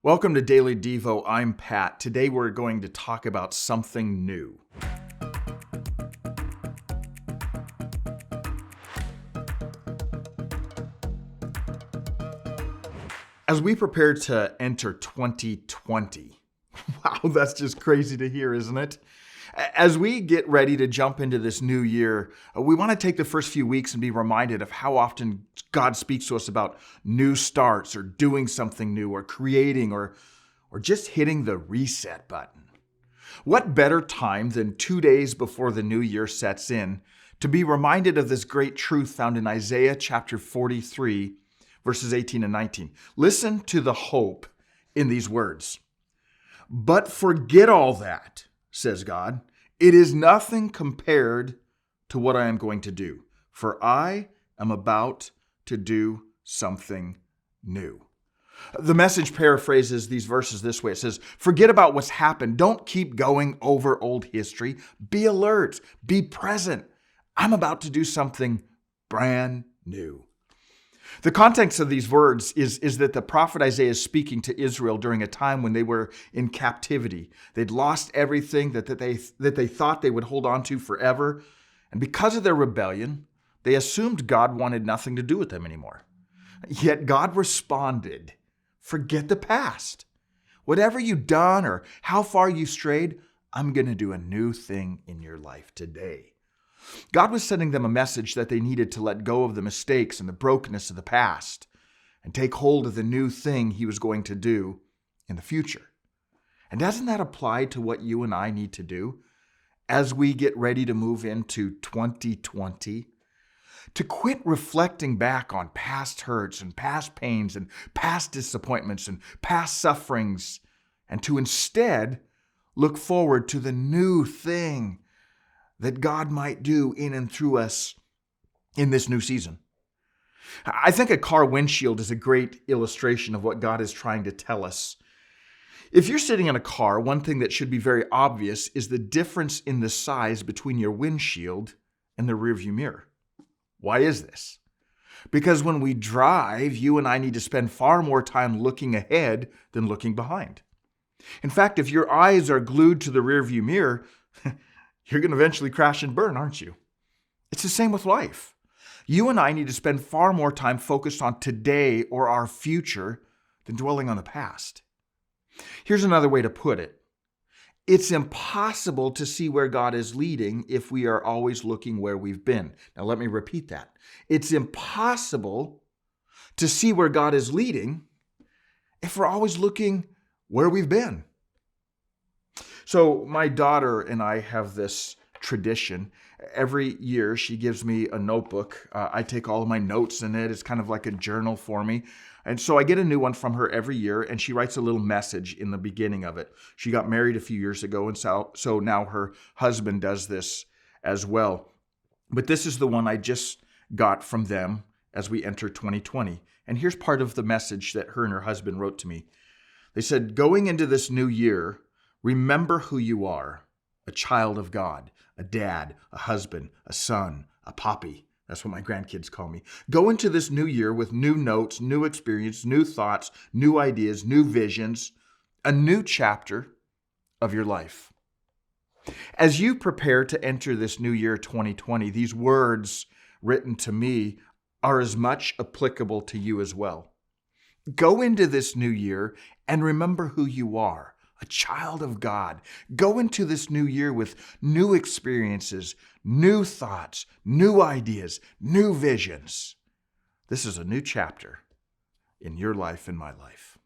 Welcome to Daily Devo. I'm Pat. Today we're going to talk about something new. As we prepare to enter 2020, wow, that's just crazy to hear, isn't it? As we get ready to jump into this new year, we want to take the first few weeks and be reminded of how often God speaks to us about new starts or doing something new or creating or just hitting the reset button. What better time than 2 days before the new year sets in to be reminded of this great truth found in Isaiah chapter 43, verses 18 and 19. Listen to the hope in these words. But forget all that, says God. It is nothing compared to what I am going to do, for I am about to do something new. The Message paraphrases these verses this way. It says, forget about what's happened. Don't keep going over old history. Be alert. Be present. I'm about to do something brand new. The context of these words is that the prophet Isaiah is speaking to Israel during a time when they were in captivity. They'd lost everything that they thought they would hold on to forever. And because of their rebellion, they assumed God wanted nothing to do with them anymore. Yet God responded, forget the past. Whatever you've done or how far you strayed, I'm going to do a new thing in your life today. God was sending them a message that they needed to let go of the mistakes and the brokenness of the past and take hold of the new thing he was going to do in the future. And doesn't that apply to what you and I need to do as we get ready to move into 2020? To quit reflecting back on past hurts and past pains and past disappointments and past sufferings, and to instead look forward to the new thing that God might do in and through us in this new season. I think a car windshield is a great illustration of what God is trying to tell us. If you're sitting in a car, one thing that should be very obvious is the difference in the size between your windshield and the rearview mirror. Why is this? Because when we drive, you and I need to spend far more time looking ahead than looking behind. In fact, if your eyes are glued to the rearview mirror, you're going to eventually crash and burn, aren't you? It's the same with life. You and I need to spend far more time focused on today or our future than dwelling on the past. Here's another way to put it. It's impossible to see where God is leading if we are always looking where we've been. Now, let me repeat that. It's impossible to see where God is leading if we're always looking where we've been. So my daughter and I have this tradition. Every year she gives me a notebook. I take all of my notes in it. It's kind of like a journal for me. And so I get a new one from her every year, and she writes a little message in the beginning of it. She got married a few years ago, and so now her husband does this as well. But this is the one I just got from them as we enter 2020. And here's part of the message that her and her husband wrote to me. They said, going into this new year, remember who you are, a child of God, a dad, a husband, a son, a poppy. That's what my grandkids call me. Go into this new year with new notes, new experience, new thoughts, new ideas, new visions, a new chapter of your life. As you prepare to enter this new year 2020, these words written to me are as much applicable to you as well. Go into this new year and remember who you are. A child of God. Go into this new year with new experiences, new thoughts, new ideas, new visions. This is a new chapter in your life and my life.